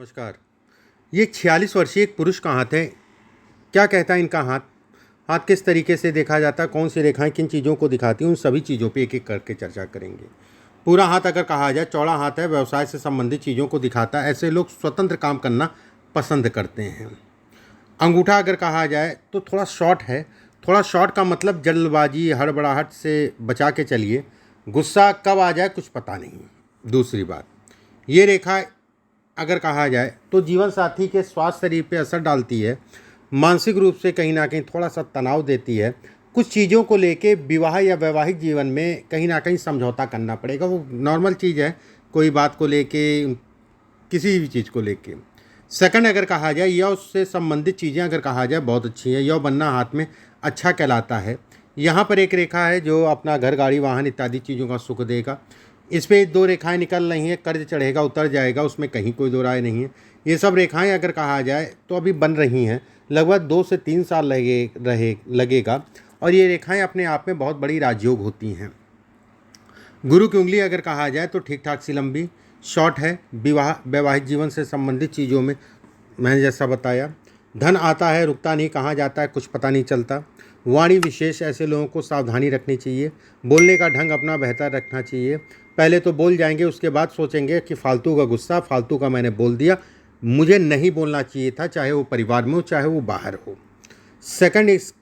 नमस्कार। ये 46 वर्षीय एक पुरुष का हाथ है। क्या कहता है इनका हाथ? हाथ किस तरीके से देखा जाता है, कौन सी रेखाएं किन चीज़ों को दिखाती हैं, उन सभी चीज़ों पे एक एक करके चर्चा करेंगे। पूरा हाथ अगर कहा जाए, चौड़ा हाथ है, व्यवसाय से संबंधित चीज़ों को दिखाता है। ऐसे लोग स्वतंत्र काम करना पसंद करते हैं। अंगूठा अगर कहा जाए तो थोड़ा शॉर्ट है। थोड़ा शॉर्ट का मतलब जल्दबाजी, हड़बड़ाहट से बचा के चलिए। गुस्सा कब आ जाए कुछ पता नहीं। दूसरी बात, ये रेखा अगर कहा जाए तो जीवन साथी के स्वास्थ्य शरीर पे असर डालती है। मानसिक रूप से कहीं ना कहीं थोड़ा सा तनाव देती है। कुछ चीज़ों को लेके विवाह या वैवाहिक जीवन में कहीं ना कहीं समझौता करना पड़ेगा। वो नॉर्मल चीज़ है, कोई बात को लेके, किसी भी चीज़ को लेके। सेकंड अगर कहा जाए, यौ से संबंधित चीज़ें अगर कहा जाए बहुत अच्छी है। यौ बनना हाथ में अच्छा कहलाता है। यहाँ पर एक रेखा है जो अपना घर, गाड़ी, वाहन इत्यादि चीज़ों का सुख देगा। इस पे दो रेखाएं निकल रही हैं, कर्ज चढ़ेगा उतर जाएगा, उसमें कहीं कोई दो राय नहीं है। ये सब रेखाएं अगर कहा जाए तो अभी बन रही हैं, लगभग 2 से 3 साल लगेगा। और ये रेखाएं अपने आप में बहुत बड़ी राजयोग होती हैं। गुरु की उंगली अगर कहा जाए तो ठीक ठाक सी लंबी शॉर्ट है। विवाह वैवाहिक जीवन से संबंधित चीज़ों में मैंने जैसा बताया। धन आता है, रुकता नहीं, कहाँ जाता है कुछ पता नहीं चलता। वाणी विशेष, ऐसे लोगों को सावधानी रखनी चाहिए। बोलने का ढंग अपना बेहतर रखना चाहिए। पहले तो बोल जाएंगे, उसके बाद सोचेंगे कि फालतू का गुस्सा, फालतू का मैंने बोल दिया, मुझे नहीं बोलना चाहिए था, चाहे वो परिवार में हो चाहे वो बाहर हो। सेकंड, इस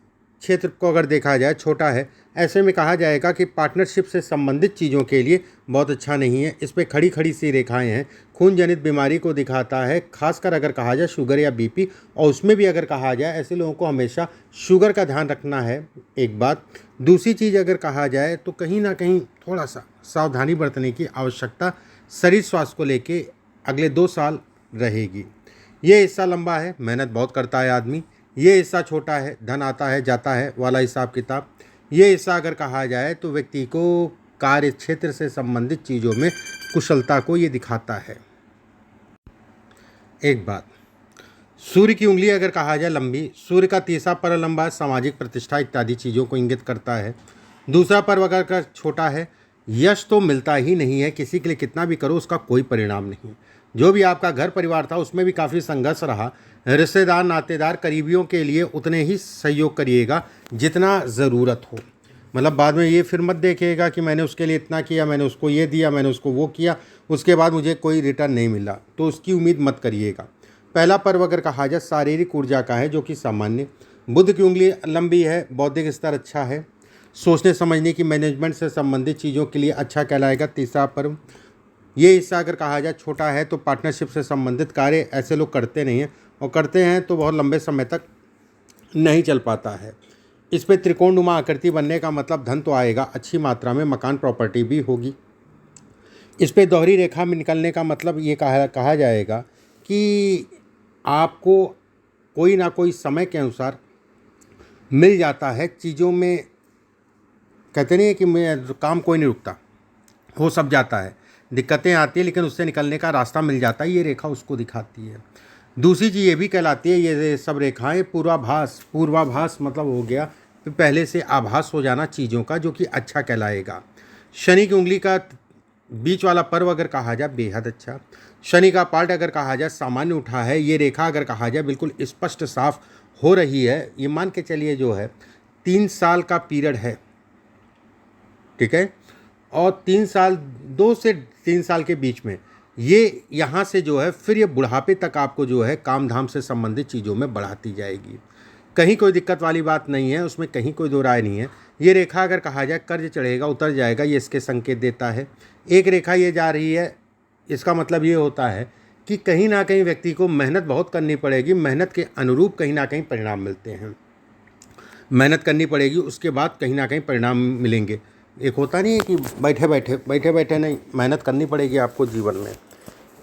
क्षेत्र को अगर देखा जाए छोटा है। ऐसे में कहा जाएगा कि पार्टनरशिप से संबंधित चीज़ों के लिए बहुत अच्छा नहीं है। इस पे खड़ी खड़ी सी रेखाएं हैं। खून जनित बीमारी को दिखाता है, खासकर अगर कहा जाए शुगर या बीपी। और उसमें भी अगर कहा जाए, ऐसे लोगों को हमेशा शुगर का ध्यान रखना है, एक बात। दूसरी चीज़ अगर कहा जाए तो कहीं ना कहीं थोड़ा सा सावधानी बरतने की आवश्यकता शरीर स्वास्थ्य को लेके अगले 2 साल रहेगी। ये हिस्सा लंबा है, मेहनत बहुत करता है आदमी। ये हिस्सा छोटा है, धन आता है जाता है वाला हिसाब किताब। ये हिस्सा अगर कहा जाए तो व्यक्ति को कार्य क्षेत्र से संबंधित चीज़ों में कुशलता को ये दिखाता है। एक बात, सूर्य की उंगली अगर कहा जाए लंबी, सूर्य का तीसरा पर्व लंबा है, सामाजिक प्रतिष्ठा इत्यादि चीज़ों को इंगित करता है। दूसरा पर्व अगर का छोटा है, यश तो मिलता ही नहीं है, किसी के लिए कितना भी करो उसका कोई परिणाम नहीं। जो भी आपका घर परिवार था उसमें भी काफ़ी संघर्ष रहा। रिश्तेदार, नातेदार, करीबियों के लिए उतने ही सहयोग करिएगा जितना ज़रूरत हो। मतलब बाद में ये फिर मत देखिएगा कि मैंने उसके लिए इतना किया, मैंने उसको ये दिया, मैंने उसको वो किया, उसके बाद मुझे कोई रिटर्न नहीं मिला, तो उसकी उम्मीद मत करिएगा। पहला पर्व अगर कहा जाए शारीरिक ऊर्जा का है, जो कि सामान्य। बुध की उंगली लंबी है, बौद्धिक स्तर अच्छा है, सोचने समझने की, मैनेजमेंट से संबंधित चीज़ों के लिए अच्छा कहलाएगा। तीसरा पर्व, ये हिस्सा अगर कहा जाए छोटा है, तो पार्टनरशिप से संबंधित कार्य ऐसे लोग करते नहीं हैं, और करते हैं तो बहुत लंबे समय तक नहीं चल पाता है। इस पे त्रिकोणनुमा आकृति बनने का मतलब धन तो आएगा अच्छी मात्रा में, मकान प्रॉपर्टी भी होगी। इस पे दोहरी रेखा में निकलने का मतलब ये कहा जाएगा कि आपको कोई ना कोई समय के अनुसार मिल जाता है चीज़ों में। कहते नहीं है कि मैं काम कोई नहीं रुकता, हो सब जाता है, दिक्कतें आती है लेकिन उससे निकलने का रास्ता मिल जाता है। ये रेखा उसको दिखाती है। दूसरी चीज़ ये भी कहलाती है, ये सब रेखाएं पूर्वाभास। पूर्वाभास मतलब हो गया कि पहले से आभास हो जाना चीज़ों का, जो कि अच्छा कहलाएगा। शनि की उंगली का बीच वाला पर्व अगर कहा जाए बेहद अच्छा। शनि का पार्ट अगर कहा जाए सामान्य उठा है। ये रेखा अगर कहा जाए बिल्कुल स्पष्ट साफ हो रही है। ये मान के चलिए जो है 3 साल का पीरियड है, ठीक है। और 3 साल, 2 से 3 साल के बीच में ये यहाँ से जो है फिर ये बुढ़ापे तक आपको जो है काम धाम से संबंधित चीज़ों में बढ़ाती जाएगी। कहीं कोई दिक्कत वाली बात नहीं है, उसमें कहीं कोई दो राय नहीं है। ये रेखा अगर कहा जाए कर्ज चढ़ेगा उतर जाएगा, ये इसके संकेत देता है। एक रेखा ये जा रही है, इसका मतलब ये होता है कि कहीं ना कहीं व्यक्ति को मेहनत बहुत करनी पड़ेगी, मेहनत के अनुरूप कहीं ना कहीं परिणाम मिलते हैं। मेहनत करनी पड़ेगी, उसके बाद कहीं ना कहीं परिणाम मिलेंगे। एक होता नहीं है कि बैठे बैठे नहीं, मेहनत करनी पड़ेगी आपको जीवन में,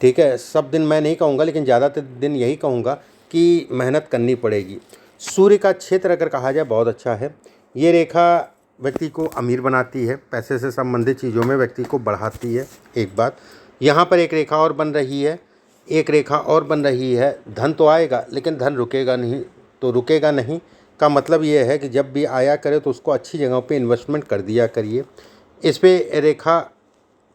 ठीक है। सब दिन मैं नहीं कहूँगा, लेकिन ज़्यादातर दिन यही कहूँगा कि मेहनत करनी पड़ेगी। सूर्य का क्षेत्र अगर कहा जाए बहुत अच्छा है। ये रेखा व्यक्ति को अमीर बनाती है, पैसे से संबंधित चीज़ों में व्यक्ति को बढ़ाती है। एक बात, यहाँ पर एक रेखा और बन रही है, एक रेखा और बन रही है। धन तो आएगा लेकिन धन रुकेगा नहीं। तो रुकेगा नहीं का मतलब ये है कि जब भी आया करे तो उसको अच्छी जगहों पे इन्वेस्टमेंट कर दिया करिए। इस पे रेखा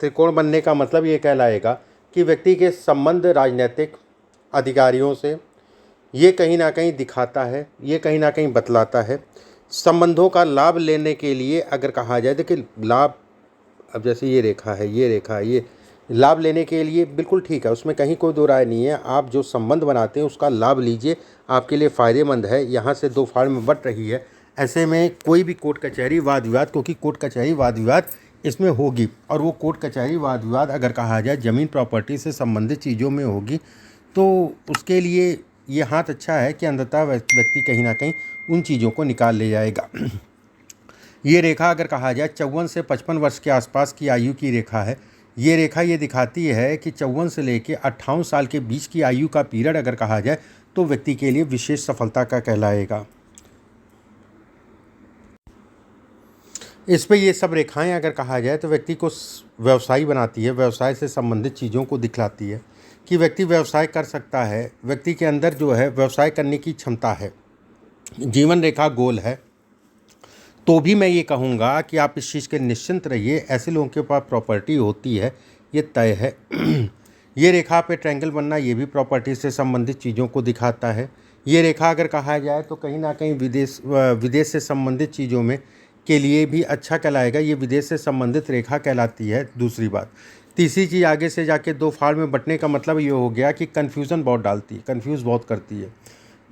त्रिकोण बनने का मतलब ये कहलाएगा कि व्यक्ति के संबंध राजनीतिक, अधिकारियों से, ये कहीं ना कहीं दिखाता है, ये कहीं ना कहीं बतलाता है। संबंधों का लाभ लेने के लिए अगर कहा जाए, देखिए लाभ, अब जैसे ये रेखा है, ये रेखा है, ये लाभ लेने के लिए बिल्कुल ठीक है, उसमें कहीं कोई दो राय नहीं है। आप जो संबंध बनाते हैं उसका लाभ लीजिए, आपके लिए फ़ायदेमंद है। यहाँ से दो फाड़ में बट रही है, ऐसे में कोई भी कोर्ट कचहरी वाद विवाद, क्योंकि कोर्ट कचहरी वाद विवाद इसमें होगी, और वो कोर्ट कचहरी वाद विवाद अगर कहा जाए ज़मीन प्रॉपर्टी से संबंधित चीज़ों में होगी, तो उसके लिए ये हाथ अच्छा है कि अंततः व्यक्ति कहीं ना कहीं उन चीज़ों को निकाल ले जाएगा। ये रेखा अगर कहा जाए 54 से 55 वर्ष के आसपास की आयु की रेखा है। ये रेखा ये दिखाती है कि 54 से लेकर 58 साल के बीच की आयु का पीरियड अगर कहा जाए तो व्यक्ति के लिए विशेष सफलता का कहलाएगा। इस पे ये सब रेखाएं अगर कहा जाए तो व्यक्ति को व्यवसायी बनाती है, व्यवसाय से संबंधित चीज़ों को दिखलाती है कि व्यक्ति व्यवसाय कर सकता है, व्यक्ति के अंदर जो है व्यवसाय करने की क्षमता है। जीवन रेखा गोल है, तो भी मैं ये कहूँगा कि आप इस चीज़ के निश्चिंत रहिए, ऐसे लोगों के पास प्रॉपर्टी होती है, ये तय है। ये रेखा पे ट्रायंगल बनना ये भी प्रॉपर्टी से संबंधित चीज़ों को दिखाता है। ये रेखा अगर कहा जाए तो कहीं ना कहीं विदेश से संबंधित चीज़ों में के लिए भी अच्छा कहलाएगा, ये विदेश से संबंधित रेखा कहलाती है। दूसरी बात, तीसरी चीज़ आगे से जाके दो फाड़ में बंटने का मतलब ये हो गया कि कन्फ्यूज़न बहुत डालती है, कन्फ्यूज़ बहुत करती है,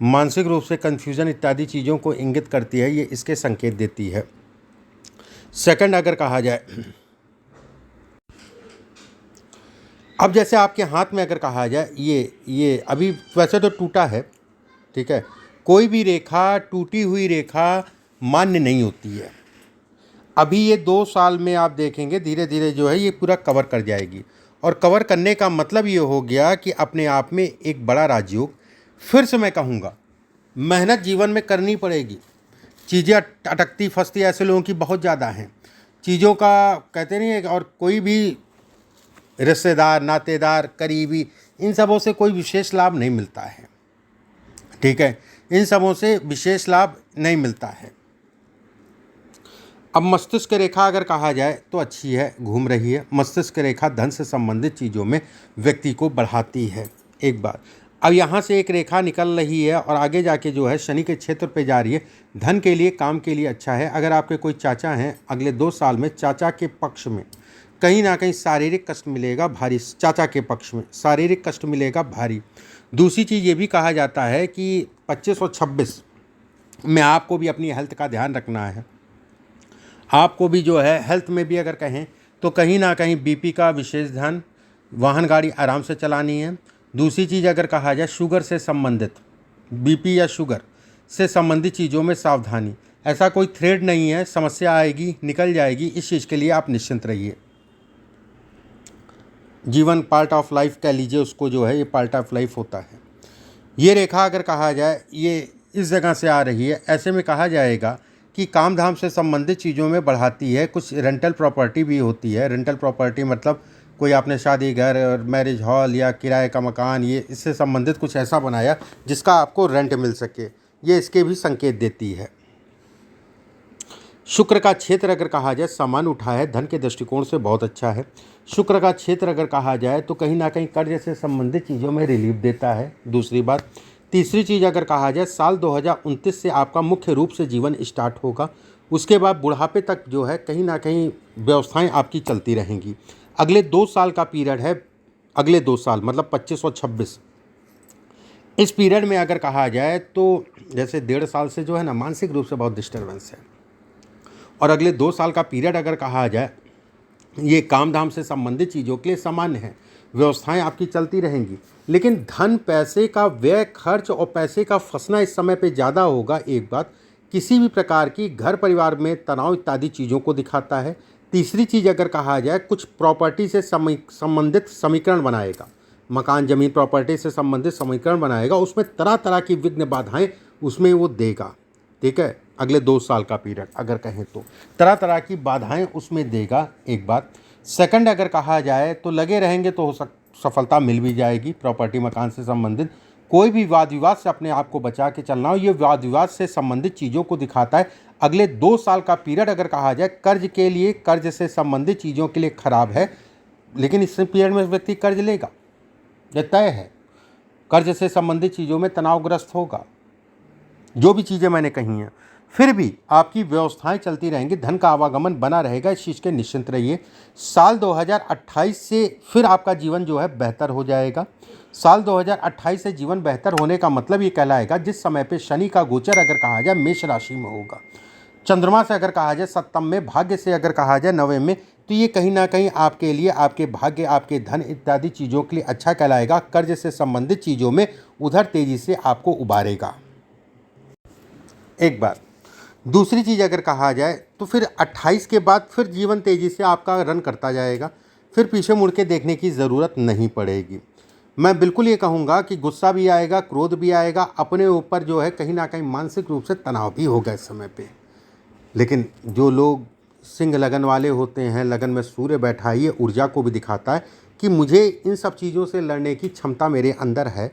मानसिक रूप से कन्फ्यूज़न इत्यादि चीज़ों को इंगित करती है, ये इसके संकेत देती है। सेकंड अगर कहा जाए, अब जैसे आपके हाथ में अगर कहा जाए ये अभी वैसे तो टूटा है, ठीक है, कोई भी रेखा टूटी हुई रेखा मान्य नहीं होती है। अभी ये 2 साल में आप देखेंगे धीरे धीरे जो है ये पूरा कवर कर जाएगी, और कवर करने का मतलब ये हो गया कि अपने आप में एक बड़ा राजयोग। फिर से मैं कहूँगा, मेहनत जीवन में करनी पड़ेगी। चीज़ें अटकती फंसती ऐसे लोगों की बहुत ज़्यादा हैं, चीज़ों का कहते नहीं है, और कोई भी रिश्तेदार, नातेदार, करीबी, इन सबों से कोई विशेष लाभ नहीं मिलता है, ठीक है, इन सबों से विशेष लाभ नहीं मिलता है। अब मस्तिष्क रेखा अगर कहा जाए तो अच्छी है, घूम रही है। मस्तिष्क रेखा धन से संबंधित चीज़ों में व्यक्ति को बढ़ाती है। एक बार अब यहाँ से एक रेखा निकल रही है और आगे जाके जो है शनि के क्षेत्र पे जा रही है, धन के लिए, काम के लिए अच्छा है। अगर आपके कोई चाचा हैं, अगले 2 साल में चाचा के पक्ष में कहीं ना कहीं शारीरिक कष्ट मिलेगा भारी, चाचा के पक्ष में शारीरिक कष्ट मिलेगा भारी। दूसरी चीज़ ये भी कहा जाता है कि 25 और 26 में आपको भी अपनी हेल्थ का ध्यान रखना है। आपको भी जो है हेल्थ में भी अगर कहें तो कहीं ना कहीं बीपी का विशेष ध्यान, वाहन गाड़ी आराम से चलानी है। दूसरी चीज़ अगर कहा जाए शुगर से संबंधित, बीपी या शुगर से संबंधित चीज़ों में सावधानी। ऐसा कोई थ्रेड नहीं है, समस्या आएगी निकल जाएगी, इस चीज़ के लिए आप निश्चिंत रहिए। जीवन पार्ट ऑफ लाइफ कह लीजिए उसको, जो है ये पार्ट ऑफ लाइफ होता है। ये रेखा अगर कहा जाए ये इस जगह से आ रही है, ऐसे में कहा जाएगा कि काम धाम से संबंधित चीज़ों में बढ़ाती है। कुछ रेंटल प्रॉपर्टी भी होती है। रेंटल प्रॉपर्टी मतलब कोई आपने शादी घर और मैरिज हॉल या किराए का मकान, ये इससे संबंधित कुछ ऐसा बनाया जिसका आपको रेंट मिल सके, ये इसके भी संकेत देती है। शुक्र का क्षेत्र अगर कहा जाए सामान उठा है, धन के दृष्टिकोण से बहुत अच्छा है। शुक्र का क्षेत्र अगर कहा जाए तो कहीं ना कहीं कर्ज से संबंधित चीज़ों में रिलीफ देता है। दूसरी बात, तीसरी चीज़ अगर कहा जाए साल 2029 से आपका मुख्य रूप से जीवन स्टार्ट होगा। उसके बाद बुढ़ापे तक जो है कहीं ना कहीं व्यवस्थाएं आपकी चलती रहेंगी। अगले 2 साल का पीरियड है, अगले 2 साल मतलब 25 और 26, इस पीरियड में अगर कहा जाए तो जैसे 1.5 साल से जो है ना मानसिक रूप से बहुत डिस्टर्बेंस है, और अगले 2 साल का पीरियड अगर कहा जाए ये काम धाम से संबंधित चीज़ों के लिए सामान्य है। व्यवस्थाएं आपकी चलती रहेंगी, लेकिन धन, पैसे का व्यय, खर्च और पैसे का फंसना इस समय पे ज़्यादा होगा। एक बात, किसी भी प्रकार की घर परिवार में तनाव इत्यादि चीज़ों को दिखाता है। तीसरी चीज़ अगर कहा जाए कुछ प्रॉपर्टी से संबंधित समीकरण बनाएगा, मकान ज़मीन प्रॉपर्टी से संबंधित समीकरण बनाएगा, उसमें तरह तरह की विघ्न बाधाएँ उसमें वो देगा, ठीक है। अगले 2 साल का पीरियड अगर कहें तो तरह तरह की बाधाएं उसमें देगा। एक बात। सेकंड अगर कहा जाए तो लगे रहेंगे तो सफलता मिल भी जाएगी। प्रॉपर्टी मकान से संबंधित कोई भी वाद विवाद से अपने आप को बचा के चलना हो, ये वाद विवाद से संबंधित चीज़ों को दिखाता है। अगले 2 साल का पीरियड अगर कहा जाए कर्ज के लिए, कर्ज से संबंधित चीज़ों के लिए खराब है, लेकिन इस पीरियड में व्यक्ति कर्ज लेगा, यह तय है। कर्ज से संबंधित चीज़ों में तनावग्रस्त होगा, जो भी चीज़ें मैंने कही हैं। फिर भी आपकी व्यवस्थाएं चलती रहेंगी, धन का आवागमन बना रहेगा, इस चीज़ के निश्चिंत रहिए। साल 2028 से फिर आपका जीवन जो है बेहतर हो जाएगा। साल 2028 से जीवन बेहतर होने का मतलब ये कहलाएगा जिस समय पे शनि का गोचर अगर कहा जाए मेष राशि में होगा, चंद्रमा से अगर कहा जाए सप्तम में, भाग्य से अगर कहा जाए नवें में, तो ये कहीं ना कहीं आपके लिए, आपके भाग्य, आपके धन इत्यादि चीज़ों के लिए अच्छा कहलाएगा। कर्ज से संबंधित चीज़ों में उधर तेजी से आपको उबारेगा। एक बार दूसरी चीज़ अगर कहा जाए तो फिर 28 के बाद फिर जीवन तेज़ी से आपका रन करता जाएगा, फिर पीछे मुड़ के देखने की ज़रूरत नहीं पड़ेगी। मैं बिल्कुल ये कहूँगा कि गुस्सा भी आएगा, क्रोध भी आएगा, अपने ऊपर जो है कहीं ना कहीं मानसिक रूप से तनाव भी होगा इस समय पे। लेकिन जो लोग सिंह लगन वाले होते हैं, लगन में सूर्य बैठा, ये ऊर्जा को भी दिखाता है कि मुझे इन सब चीज़ों से लड़ने की क्षमता मेरे अंदर है।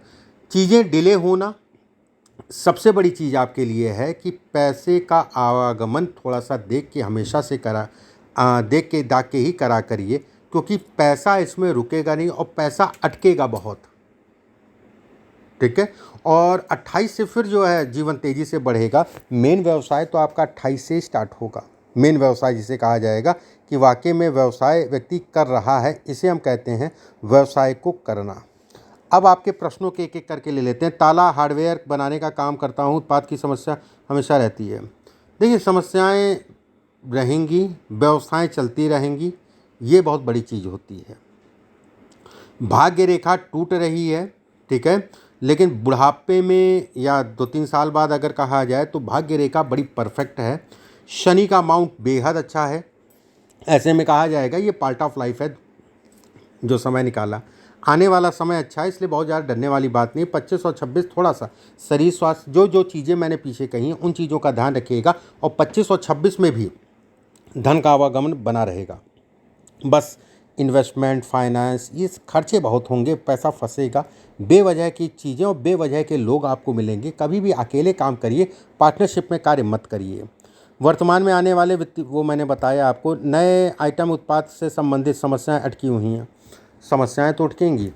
चीज़ें डिले होना सबसे बड़ी चीज़ आपके लिए है कि पैसे का आवागमन थोड़ा सा देख के हमेशा से देख के दाख के ही करा करिए, क्योंकि पैसा इसमें रुकेगा नहीं और पैसा अटकेगा बहुत। ठीक है। और 28 से फिर जो है जीवन तेज़ी से बढ़ेगा। मेन व्यवसाय तो आपका 28 से ही स्टार्ट होगा। मेन व्यवसाय जिसे कहा जाएगा कि वाकई में व्यवसाय व्यक्ति कर रहा है, इसे हम कहते हैं व्यवसाय को करना। अब आपके प्रश्नों के एक एक करके ले लेते हैं। ताला हार्डवेयर बनाने का काम करता हूँ, उत्पाद की समस्या हमेशा रहती है। देखिए, समस्याएं रहेंगी, व्यवस्थाएं चलती रहेंगी, ये बहुत बड़ी चीज़ होती है। भाग्य रेखा टूट रही है, ठीक है, लेकिन बुढ़ापे में या 2-3 साल बाद अगर कहा जाए तो भाग्य रेखा बड़ी परफेक्ट है। शनि का माउंट बेहद अच्छा है। ऐसे में कहा जाएगा ये पार्ट ऑफ लाइफ है जो समय निकाला। आने वाला समय अच्छा है, इसलिए बहुत ज़्यादा डरने वाली बात नहीं। 25 और 26 थोड़ा सा शरीर स्वास्थ्य, जो चीज़ें मैंने पीछे कही हैं उन चीज़ों का ध्यान रखिएगा। और 25 और 26 में भी धन का आवागमन बना रहेगा। बस इन्वेस्टमेंट, फाइनेंस, ये खर्चे बहुत होंगे, पैसा फंसेगा, बेवजह की चीज़ें और बेवजह के लोग आपको मिलेंगे। कभी भी अकेले काम करिए, पार्टनरशिप में कार्य मत करिए। वर्तमान में आने वाले वो मैंने बताया आपको, नए आइटम उत्पाद से संबंधित समस्याएं अटकी हुई हैं। समस्याएं तो अटकेंगी,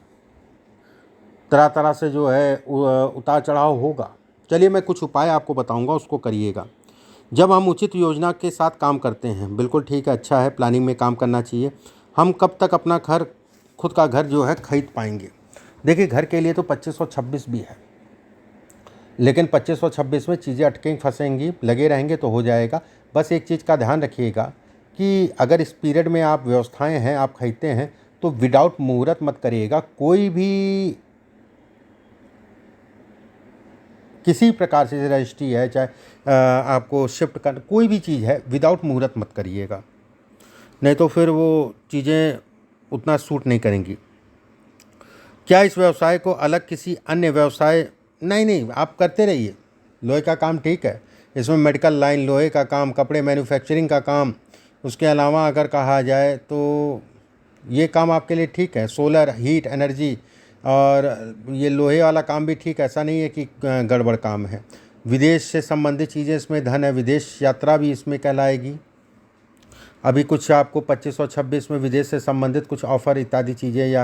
तरह तरह से जो है उतार चढ़ाव होगा। चलिए मैं कुछ उपाय आपको बताऊंगा, उसको करिएगा। जब हम उचित योजना के साथ काम करते हैं, बिल्कुल ठीक है, अच्छा है, प्लानिंग में काम करना चाहिए। हम कब तक अपना घर, खुद का घर जो है खरीद पाएंगे? देखिए, घर के लिए तो 25 और 26 भी है, लेकिन 25 और 26 में चीज़ें अटकेंगी, फंसेंगी, लगे रहेंगे तो हो जाएगा। बस एक चीज़ का ध्यान रखिएगा कि अगर इस पीरियड में आप व्यवस्थाएं हैं, आप खरीदते हैं, तो विदाउट मुहूर्त मत करिएगा। कोई भी किसी प्रकार से रजिस्ट्री है, चाहे आपको शिफ्ट कर, कोई भी चीज़ है, विदाउट मुहूर्त मत करिएगा, नहीं तो फिर वो चीज़ें उतना सूट नहीं करेंगी। क्या इस व्यवसाय को अलग किसी अन्य व्यवसाय, नहीं, आप करते रहिए। लोहे का काम ठीक है, इसमें मेडिकल लाइन, लोहे का काम, कपड़े मैन्युफैक्चरिंग का काम, उसके अलावा अगर कहा जाए तो ये काम आपके लिए ठीक है। सोलर, हीट, एनर्जी और ये लोहे वाला काम भी ठीक है, ऐसा नहीं है कि गड़बड़ काम है। विदेश से संबंधित चीज़ें इसमें धन है, विदेश यात्रा भी इसमें कहलाएगी। अभी कुछ आपको 25 और 26 में विदेश से संबंधित कुछ ऑफ़र इत्यादि चीज़ें या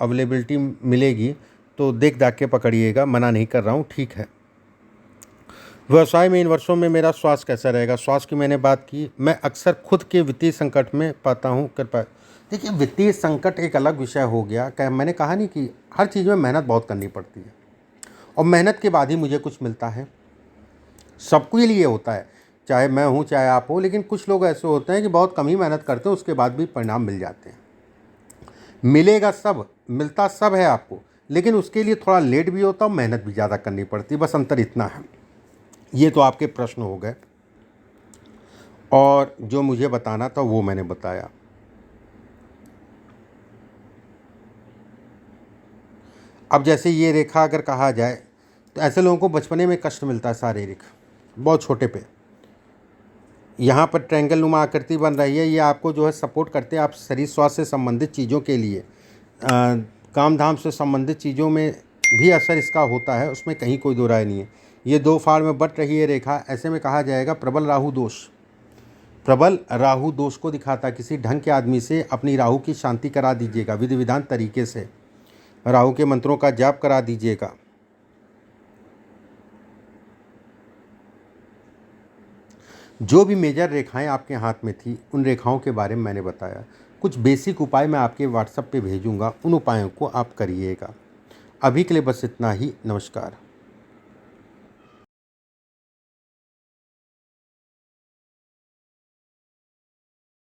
अवेलेबिलिटी मिलेगी, तो देख दाख के पकड़िएगा, मना नहीं कर रहा हूँ, ठीक है। व्यवसाय में इन वर्षों में मेरा स्वास्थ्य कैसा रहेगा? स्वास्थ्य की मैंने बात की। मैं अक्सर खुद के वित्तीय संकट में पाता हूँ कृपया। देखिए, वित्तीय संकट एक अलग विषय हो गया। क्या मैंने कहा नहीं कि हर चीज़ में मेहनत बहुत करनी पड़ती है और मेहनत के बाद ही मुझे कुछ मिलता है। सबके लिए होता है, चाहे मैं हूँ चाहे आप हो, लेकिन कुछ लोग ऐसे होते हैं कि बहुत कम ही मेहनत करते हैं, उसके बाद भी परिणाम मिल जाते हैं। मिलेगा सब, मिलता सब है आपको, लेकिन उसके लिए थोड़ा लेट भी होता और मेहनत भी ज़्यादा करनी पड़ती, बस अंतर इतना है। ये तो आपके प्रश्न हो गए और जो मुझे बताना था वो मैंने बताया। अब जैसे ये रेखा अगर कहा जाए तो ऐसे लोगों को बचपने में कष्ट मिलता है, शारीरिक, बहुत छोटे पे। यहाँ पर ट्रायंगल नुमा आकृति बन रही है, ये आपको जो है सपोर्ट करते हैं। आप शरीर स्वास्थ्य से संबंधित चीज़ों के लिए, काम धाम से संबंधित चीज़ों में भी असर इसका होता है, उसमें कहीं कोई दो राय नहीं है। ये 2 फाड़ में बट रही है रेखा, ऐसे में कहा जाएगा प्रबल राहु दोष। प्रबल राहु दोष को दिखाता, किसी ढंग के आदमी से अपनी राहु की शांति करा दीजिएगा विधि विधान तरीके से। राहु के मंत्रों का जाप करा दीजिएगा। जो भी मेजर रेखाएं आपके हाथ में थी उन रेखाओं के बारे में मैंने बताया। कुछ बेसिक उपाय मैं आपके व्हाट्सएप पे भेजूंगा, उन उपायों को आप करिएगा। अभी के लिए बस इतना ही। नमस्कार।